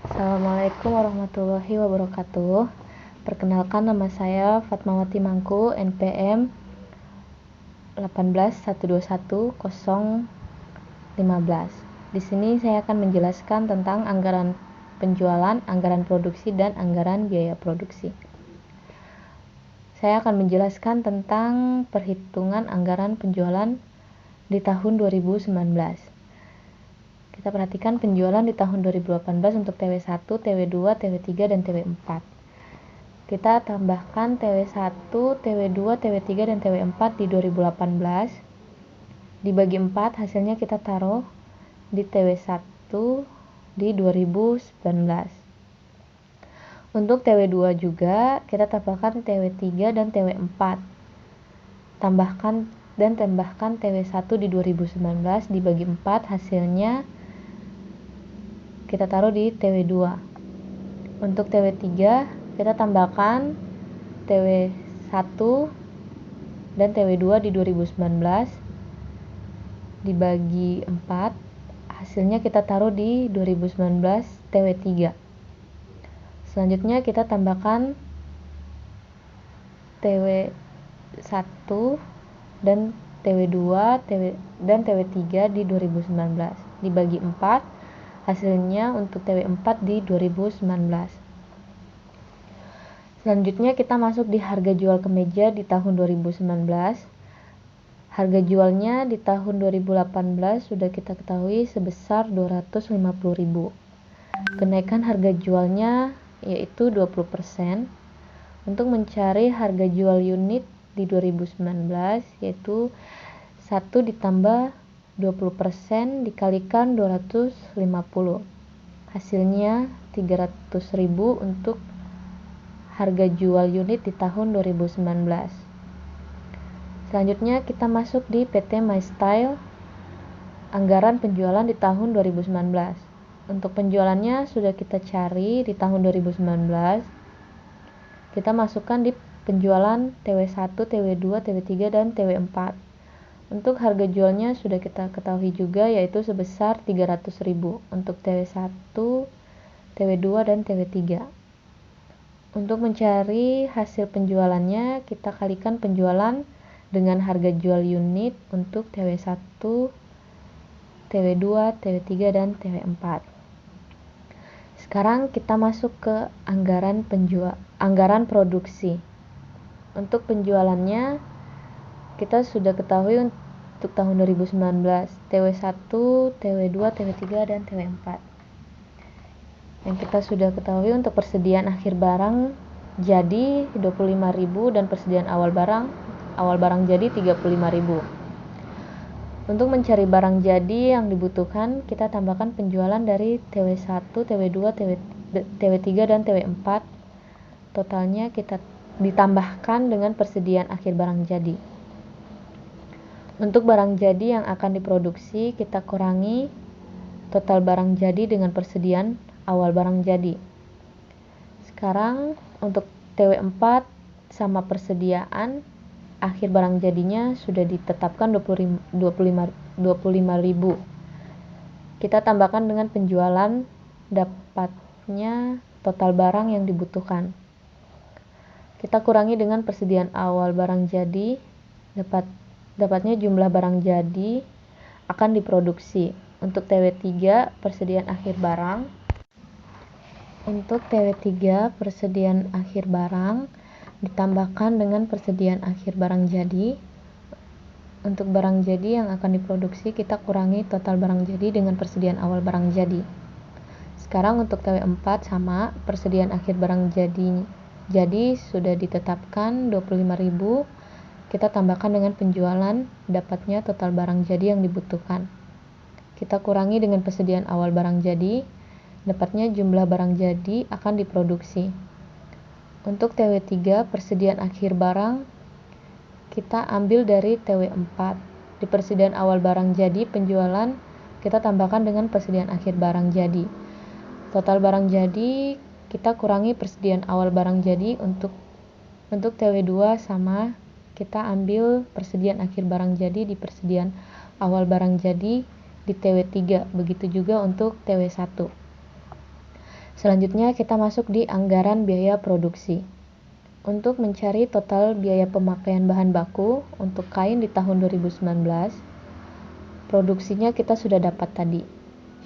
Assalamualaikum warahmatullahi wabarakatuh. Perkenalkan, nama saya Fatmawati Mangku, NPM 181210015. Di sini saya akan menjelaskan tentang anggaran penjualan, anggaran produksi, dan anggaran biaya produksi. Saya akan menjelaskan tentang perhitungan anggaran penjualan di tahun 2019. Kita perhatikan penjualan di tahun 2018 untuk TW1, TW2, TW3, dan TW4. Kita tambahkan TW1, TW2, TW3, dan TW4 di 2018. Dibagi 4, hasilnya kita taruh di TW1 di 2019. Untuk TW2 juga kita tambahkan TW3 dan TW4. Tambahkan TW1 di 2019 dibagi 4, hasilnya kita taruh di TW2. Untuk TW3 kita tambahkan TW1 dan TW2 di 2019 dibagi 4, hasilnya kita taruh di 2019 TW3. Selanjutnya kita tambahkan TW1 dan TW2 dan TW3 di 2019 dibagi 4, hasilnya untuk TW4 di 2019. Selanjutnya kita masuk di harga jual kemeja di tahun 2019. Harga jualnya di tahun 2018 sudah kita ketahui sebesar 250.000. Kenaikan harga jualnya yaitu 20%. Untuk mencari harga jual unit di 2019 yaitu 1 ditambah 20% dikalikan 250. Hasilnya 300.000 untuk harga jual unit di tahun 2019. Selanjutnya kita masuk di PT MyStyle, anggaran penjualan di tahun 2019. Untuk penjualannya sudah kita cari di tahun 2019. Kita masukkan di penjualan TW1, TW2, TW3, dan TW4. Untuk harga jualnya sudah kita ketahui juga yaitu sebesar 300.000 untuk TW1, TW2, dan TW3. Untuk mencari hasil penjualannya kita kalikan penjualan dengan harga jual unit untuk TW1, TW2, TW3, dan TW4. Sekarang kita masuk ke anggaran produksi. Untuk penjualannya kita sudah ketahui untuk tahun 2019 TW1, TW2, TW3, dan TW4. Yang kita sudah ketahui untuk persediaan akhir barang jadi 25.000 dan persediaan awal barang jadi 35.000. Untuk mencari barang jadi yang dibutuhkan kita tambahkan penjualan dari TW1, TW2, TW3, dan TW4. Totalnya kita ditambahkan dengan persediaan akhir barang jadi. Untuk barang jadi yang akan diproduksi kita kurangi total barang jadi dengan persediaan awal barang jadi. Sekarang untuk TW4 sama persediaan akhir barang jadinya sudah ditetapkan 25.000. Kita tambahkan dengan penjualan, dapatnya total barang yang dibutuhkan. Kita kurangi dengan persediaan awal barang jadi, dapatnya jumlah barang jadi akan diproduksi. Untuk TW3 persediaan akhir barang. Untuk TW3 persediaan akhir barang ditambahkan dengan persediaan akhir barang jadi. Untuk barang jadi yang akan diproduksi kita kurangi total barang jadi dengan persediaan awal barang jadi. Sekarang untuk TW4 sama persediaan akhir barang jadi sudah ditetapkan 25.000. Kita tambahkan dengan penjualan, dapatnya total barang jadi yang dibutuhkan. Kita kurangi dengan persediaan awal barang jadi, dapatnya jumlah barang jadi akan diproduksi. Untuk TW3 persediaan akhir barang kita ambil dari TW4. Di persediaan awal barang jadi penjualan kita tambahkan dengan persediaan akhir barang jadi. Total barang jadi kita kurangi persediaan awal barang jadi. Untuk TW2 sama kita ambil persediaan akhir barang jadi di persediaan awal barang jadi di TW3. Begitu juga untuk TW1. Selanjutnya kita masuk di anggaran biaya produksi. Untuk mencari total biaya pemakaian bahan baku untuk kain di tahun 2019, produksinya kita sudah dapat tadi.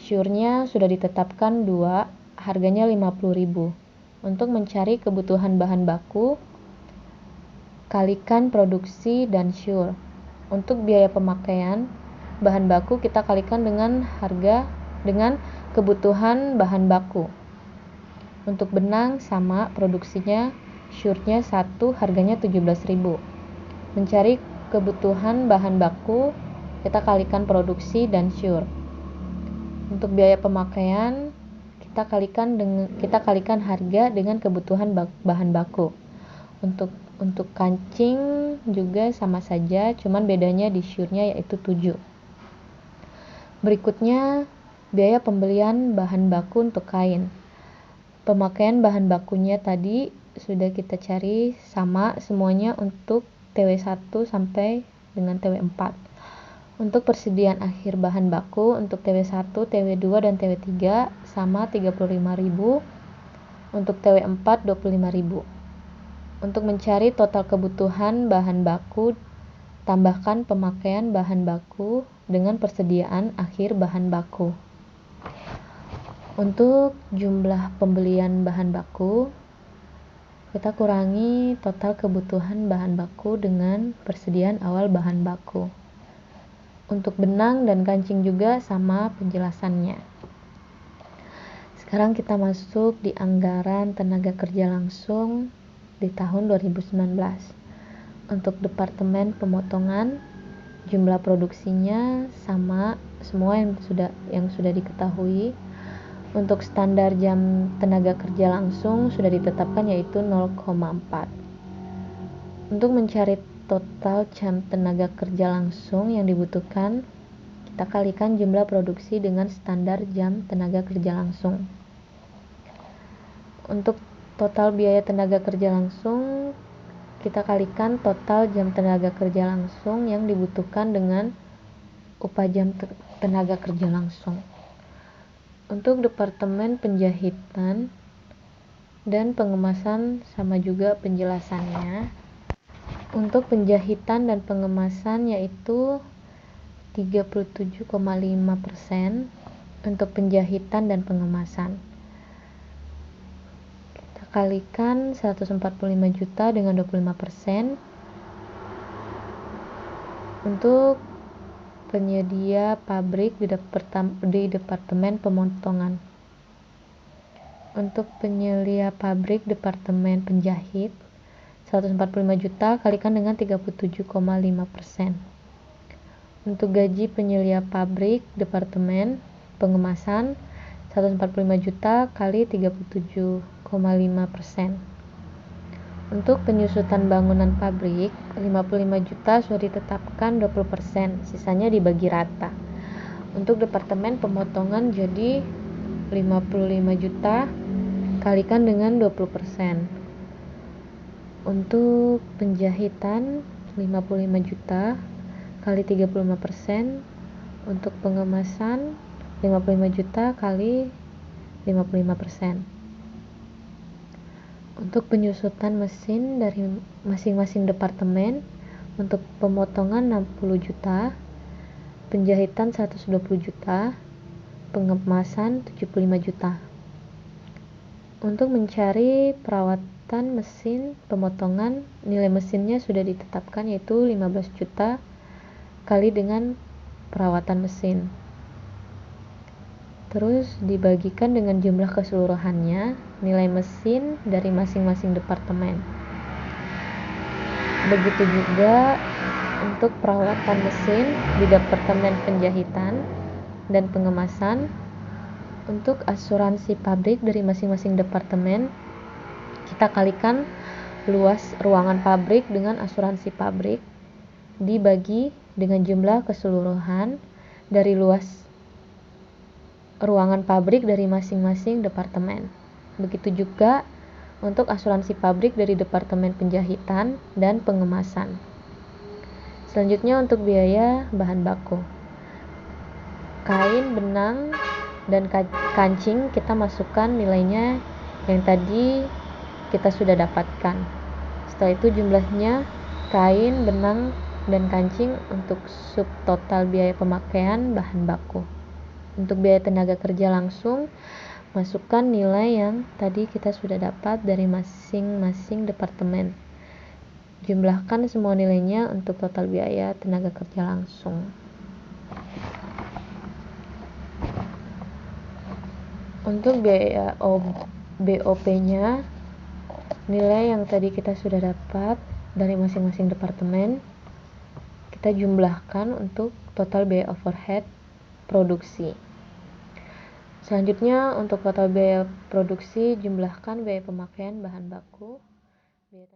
Syurnya sudah ditetapkan 2, harganya 50.000. Untuk mencari kebutuhan bahan baku, kalikan produksi dan syur. Untuk biaya pemakaian bahan baku kita kalikan dengan kebutuhan bahan baku. Untuk benang sama produksinya, syurnya 1, harganya 17.000. Mencari kebutuhan bahan baku, kita kalikan produksi dan syur. Untuk biaya pemakaian, kita kalikan harga dengan kebutuhan bahan baku. Untuk kancing juga sama saja, cuman bedanya di syurnya yaitu 7. Berikutnya, biaya pembelian bahan baku untuk kain. Pemakaian bahan bakunya tadi sudah kita cari sama semuanya untuk TW1 sampai dengan TW4. Untuk persediaan akhir bahan baku untuk TW1, TW2 dan TW3 sama 35.000. Untuk TW4 25.000. Untuk mencari total kebutuhan bahan baku, tambahkan pemakaian bahan baku dengan persediaan akhir bahan baku. Untuk jumlah pembelian bahan baku, kita kurangi total kebutuhan bahan baku dengan persediaan awal bahan baku. Untuk benang dan kancing juga sama penjelasannya. Sekarang kita masuk di anggaran tenaga kerja langsung di tahun 2019. Untuk departemen pemotongan, jumlah produksinya sama semua yang sudah diketahui. Untuk standar jam tenaga kerja langsung sudah ditetapkan yaitu 0,4. Untuk mencari total jam tenaga kerja langsung yang dibutuhkan, kita kalikan jumlah produksi dengan standar jam tenaga kerja langsung. Untuk total biaya tenaga kerja langsung, kita kalikan total jam tenaga kerja langsung yang dibutuhkan dengan upah jam tenaga kerja langsung. Untuk departemen penjahitan dan pengemasan sama juga penjelasannya. Untuk penjahitan dan pengemasan yaitu 37,5% untuk penjahitan dan pengemasan. Kita kalikan 145 juta dengan 25%. Untuk penyedia pabrik di departemen pemotongan. Untuk penyedia pabrik departemen penjahit 145 juta kalikan dengan 37,5%. Untuk gaji penyedia pabrik departemen pengemasan 145 juta kali 37,5%. Untuk penyusutan bangunan pabrik 55 juta sudah ditetapkan 20%, sisanya dibagi rata. Untuk departemen pemotongan jadi 55 juta kalikan dengan 20%. Untuk penjahitan 55 juta kali 35%. Untuk pengemasan 55 juta kali 55%. Untuk penyusutan mesin dari masing-masing departemen, untuk pemotongan 60 juta, penjahitan 120 juta, pengemasan 75 juta. Untuk mencari perawatan mesin pemotongan, nilai mesinnya sudah ditetapkan yaitu 15 juta kali dengan perawatan mesin. Terus dibagikan dengan jumlah keseluruhannya, nilai mesin dari masing-masing departemen. Begitu juga untuk perawatan mesin di departemen penjahitan dan pengemasan. Untuk asuransi pabrik dari masing-masing departemen, kita kalikan luas ruangan pabrik dengan asuransi pabrik dibagi dengan jumlah keseluruhan dari luas ruangan pabrik dari masing-masing departemen. Begitu juga untuk asuransi pabrik dari departemen penjahitan dan pengemasan. Selanjutnya untuk biaya bahan baku. Kain, benang, dan kancing kita masukkan nilainya yang tadi kita sudah dapatkan. Setelah itu jumlahnya kain, benang, dan kancing untuk subtotal biaya pemakaian bahan baku. Untuk biaya tenaga kerja langsung, masukkan nilai yang tadi kita sudah dapat dari masing-masing departemen. Jumlahkan semua nilainya untuk total biaya tenaga kerja langsung. Untuk biaya BOP-nya, nilai yang tadi kita sudah dapat dari masing-masing departemen, kita jumlahkan untuk total biaya overhead produksi. Selanjutnya, untuk total biaya produksi, jumlahkan biaya pemakaian bahan baku, biaya